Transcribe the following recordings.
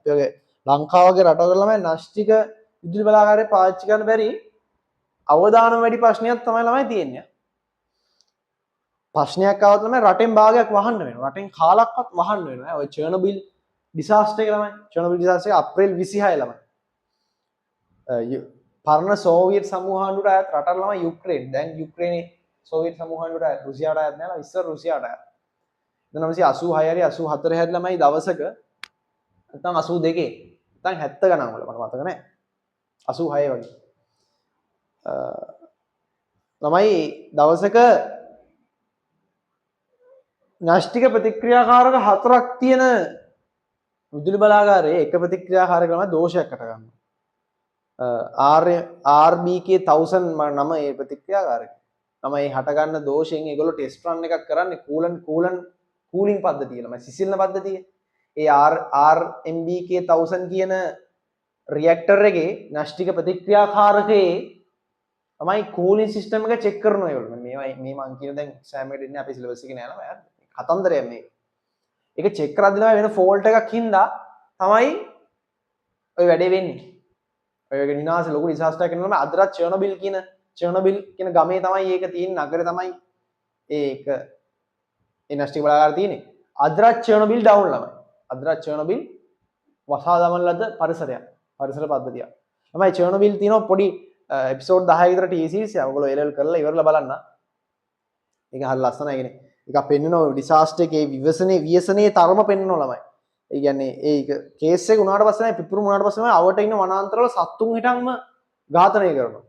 ඒ වගේ ලංකාව වගේ රටවල ළමයි න්‍යෂ්ටික විදුලි බලාගාරය පාවිච්චි කරන්න බැරි අවදානම් වැඩි ප්‍රශ්නයක් තමයි ළමයි තියෙන්නේ. ප්‍රශ්නයක් ආවොත් ළමයි රටෙන් භාගයක් වහන්න වෙනවා. රටෙන් කාලක්වත් වහන්න වෙනවා. ඔය චර්නොබිල් ඩිසාස්ටර් එක ළමයි. චර්නොබිල් ඩිසාස්ටර් එක අප්‍රේල් 26 ළමයි. පරණ සෝවියට් සමූහාණ්ඩුවට අයත් රටක් ළමයි යුක්‍රේන. දැන් යුක්‍රේනයේ සෝවියට් සමූහාණ්ඩුවට අයත් රුසියාවට අයත් නැහැ. ඉස්සර රුසියාවට අයත්. 1986 හරි 84 හරි ළමයි දවසක නැත්නම් 82 නැත්නම් 70 ගණන් වල මට මතක නැහැ. 86 වගේ. ළමයි දවසක න්‍යෂ්ටික ප්‍රතික්‍රියාකාරක 4ක් තියෙන විදුලි බලාගාරයේ එක ප්‍රතික්‍රියාකාරක ළමයි දෝෂයකට ගන්නවා. RBK 1000 නම ඒ ප්‍රතික්‍රියාකාරක. ළමයි හට ගන්න දෝෂයෙන් ඒගොල්ලෝ ටෙස්ට් රන් එකක් කරන්නේ කූලින් පද්ධතිය ළමයි සිසිල්න පද්ධතිය. ඒ RMBK 1000 කියන රියැක්ටර් එකේ න්‍යෂ්ටික ප්‍රතික්‍රියාකාරකයේ තමයි කූලින් සිස්ටම් එක චෙක් කරනවා ඒගොල්ලෝ. මේ මං කියන දැන් එක්සෑම් එකට ඉන්නේ අපේ සිලබස් එකේ නෑ ළමයි. කතන්දරයක් මේක. ඒක චෙක් කරද්දී ළමයි වෙන ෆෝල්ට් එකක් හින්දා තමයි ඔය වැඩේ වෙන්නේ. ඔය විනාශ ලොකු ඩිසාස්ටර් එකක් වෙනවා. අදටත් චර්නොබිල් කියන ගමේ තමයි ඒක තියෙන්නේ. නගරේ තමයි ඒක ඒ න්‍යෂ්ටික බලාගාර තියෙන්නේ. අදටත් චර්නොබිල් ඩවුන් ළමයි. අදටත් චර්නොබිල් වසා දමන ලද පරිසර පද්ධතියක්. ළමයි චර්නොබිල් තියෙනවා පොඩි එපිසෝඩ් 10 විතර ටී සීරීස් එක. ඔයගොල්ලෝ එලෙවල් කරලා ඉවරලා බලන්න. ඒක හරිය ලස්සනයි කියන්නේ. ඒක පෙන්නනවා ඩිසාස්ටර් එකේ ව්‍යසනයේ තරම පෙන්නනවා ළමයි. ඒ කියන්නේ ඒක කේස් එක උනාට පස්සේ නෑ පිපුරු උනාට පස්සේ නෑ අවට ඉන්න වනාන්තරවල සත්තුන් හිටන්ම ඝාතනය කරනවා.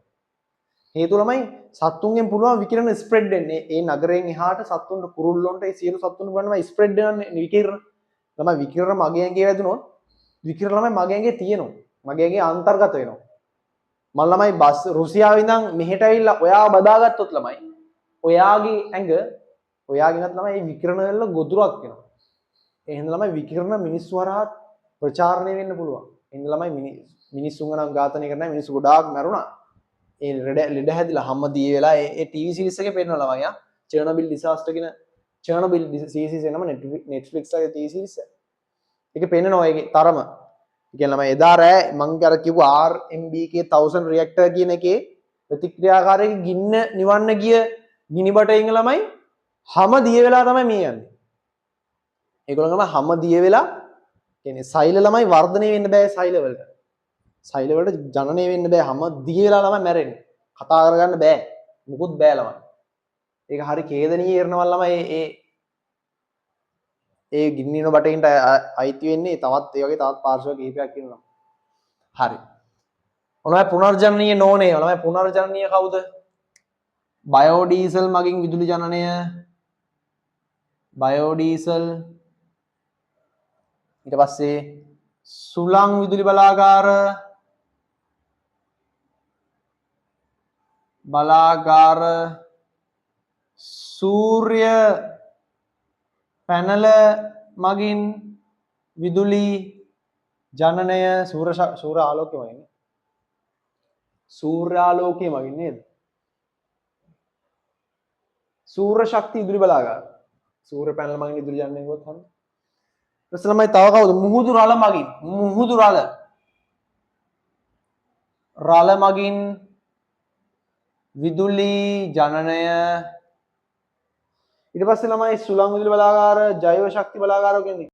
හේතුව ළමයි සත්තුන්ගෙන් පුළුවන් විකිරණ ස්ප්‍රෙඩ් වෙන්නේ. ඒ නගරයෙන් එහාට සත්තුන්ට කුරුල්ලොන්ට ඒ සියලු සත්තුන්ට බලනවා ස්ප්‍රෙඩ් වෙනන්නේ විකිරණ. ළමයි විකිරණ මගේ ඇඟේ වැදුනොත් විකිරණ ළමයි මගේ ඇඟේ තියෙනවා. මගේ ඇඟේ අන්තර්ගත වෙනවා. මම ළමයි බස් රුසියාවේ ඉඳන් මෙහෙට ඇවිල්ලා ඔයාව බදාගත්තොත් ළමයි ඔයාගේ ඇඟ ඔයාගෙනත් ළමයි විකිරණ වල ගොදුරක් වෙනවා. ඒ හින්දා ළමයි විකිරණ මිනිස්සු හරහා ප්‍රචාරණය වෙන්න පුළුවන්. ඒ හින්දා ළමයි මිනිස්සුන්ව නම් ඝාතනය කරන්නේ මිනිස්සු ගොඩාක් මැරුණා. ඒ ලෙඩ හැදිලා හැම දී වෙලා ඒ ටීවී සීරීස් එකේ පෙන්නනවා ළමයි ආ චර්නොබිල් ඩිසාස්ටර් කියන චර්නොබිල් සීරීස් එක නම Netflix එකේ ටීවී සීරීස් එක. ඒක පෙන්නනවා ඒකේ තරම. ඒ කියන්නේ ළමයි එදා රෑ මං අර කිව්ව RMBK 1000 රියැක්ටර් කියන එකේ ප්‍රතික්‍රියාකාරයේ ගින්න නිවන්න ගිය ගිනි බටයින් ළමයි හැම දිය වෙලා තමයි මේ යන්නේ. ඒගොල්ලෝ ගම හැම දිය වෙලා කියන්නේ සෛල ළමයි වර්ධනය වෙන්න බෑ සෛල වලට. සෛල වලට ජනනය වෙන්න බෑ හැම දිය වෙලා ළමයි මැරෙන්නේ. කතා කරගන්න බෑ. මුකුත් බෑ ළමයි. ඒක හරි ඛේදනීය ඉරණවල් ළමයි ඒ ගින්නින බටයින්ට අයිති වෙන්නේ තවත් ඒ වගේ තවත් පාර්ශ්ව කිහිපයක් ඉන්නවා. හරි. ඔනවයි පුනර්ජනනීය නෝනේ. ඔනවයි පුනර්ජනනීය කවුද? බයෝඩීසල් මගින් විදුලි ජනනය බයෝඩීසල් ඊට පස්සේ සුළං විදුලි බලාගාර සූර්ය පැනල මගින් විදුලි ජනනය සූර්ය ආලෝකය මගින් සූර්යාලෝකය මගින් නේද? සූර්ය ශක්ති විදුලි බලාගාර සූර්ය පැනල මගින් විදුලි ජනනය කරොත් හරියි. ඊට ළමයි තව කවුද? මුහුදු රළ මගින් රළ මගින් විදුලි ජනනය. ඊට පස්සේ ළමයි සුළං විදුලි බලාගාර ජෛව ශක්ති බලාගාර කියන්නේ